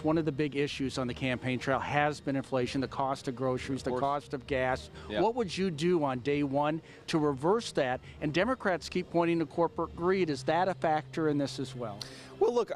one of the big issues on the campaign trail has been inflation, the cost of groceries, the cost of gas. Yeah. What would you do on day one to reverse that? And Democrats keep pointing to corporate greed. Is that a factor in this as well? Well, look,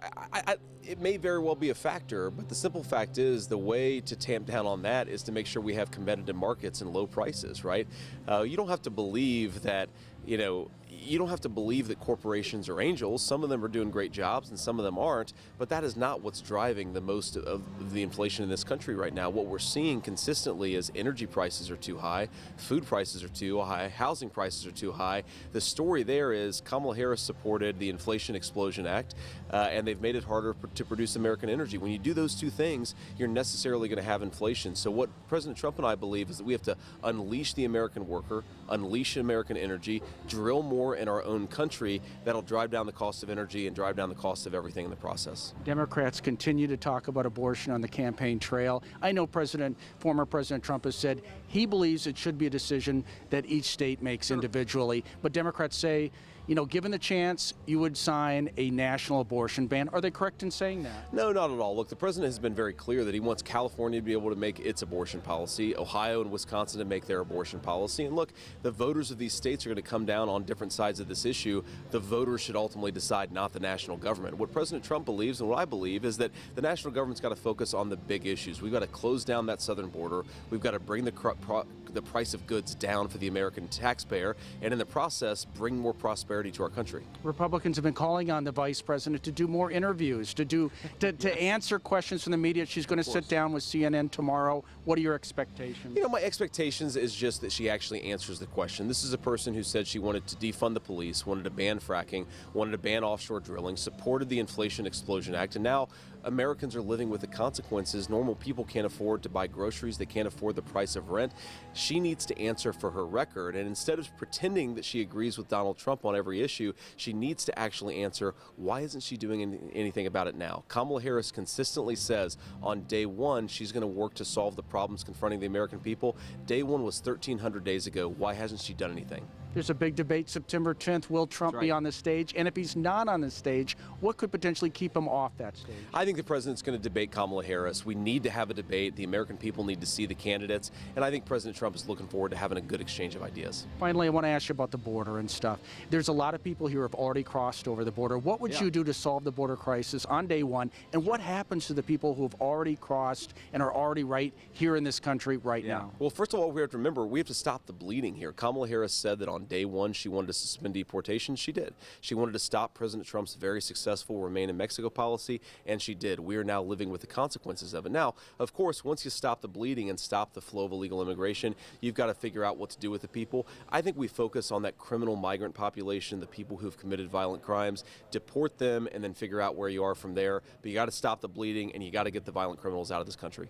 it may very well be a factor, but the simple fact is the way to tamp down on that is to make sure we have competitive markets and low prices, right? You don't have to believe that, you don't have to believe that corporations are angels. Some of them are doing great jobs and some of them aren't, but that is not what's driving the most of the inflation in this country right now. What we're seeing consistently is energy prices are too high, food prices are too high, housing prices are too high. The story there is Kamala Harris supported the Inflation Explosion Act, and they've made it harder to produce American energy. When you do those two things, you're necessarily going to have inflation. So what President Trump and I believe is that we have to unleash the American worker, unleash American energy, drill more in our own country. That'll drive down the cost of energy and drive down the cost of everything in the process. Democrats continue to talk about abortion on the campaign trail. I know former President Trump has said he believes it should be a decision that each state makes individually, but Democrats say, given the chance, you would sign a national abortion ban. Are they correct in saying that? No, not at all. Look, the president has been very clear that he wants California to be able to make its abortion policy, Ohio and Wisconsin to make their abortion policy. And look, the voters of these states are going to come down on different sides of this issue. The voters should ultimately decide, not the national government. What President Trump believes and what I believe is that the national government's got to focus on the big issues. We've got to close down that southern border. We've got to bring the price of goods down for the American taxpayer, and in the process, bring more prosperity to our country. Republicans have been calling on the vice president to do more interviews, to answer questions from the media. She's going to sit down with CNN tomorrow. What are your expectations? My expectations is just that she actually answers the question. This is a person who said she wanted to defund the police, wanted to ban fracking, wanted to ban offshore drilling, supported the Inflation Explosion Act, and now Americans are living with the consequences. Normal people can't afford to buy groceries. They can't afford the price of rent. She needs to answer for her record, and instead of pretending that she agrees with Donald Trump on every issue, she needs to actually answer, why isn't she doing anything about it now? Kamala Harris consistently says on day one she's going to work to solve the problems confronting the American people. Day one was 1,300 days ago. Why hasn't she done anything? There's a big debate September 10th. Will Trump be on the stage? And if he's not on the stage, what could potentially keep him off that stage? I think the president's going to debate Kamala Harris. We need to have a debate. The American people need to see the candidates. And I think President Trump is looking forward to having a good exchange of ideas. Finally, I want to ask you about the border and stuff. There's a lot of people here who have already crossed over the border. What would you do to solve the border crisis on day one? And what happens to the people who have already crossed and are already right here in this country right now? Well, first of all, we have to remember, we have to stop the bleeding here. Kamala Harris said that on day one she wanted to suspend deportation. She did. She wanted to stop President Trump's very successful Remain in Mexico policy, and she did. We are now living with the consequences of it. Now, of course, once you stop the bleeding and stop the flow of illegal immigration, you've got to figure out what to do with the people. I think we focus on that criminal migrant population, the people who've committed violent crimes, deport them, and then figure out where you are from there. But you got to stop the bleeding, and you got to get the violent criminals out of this country.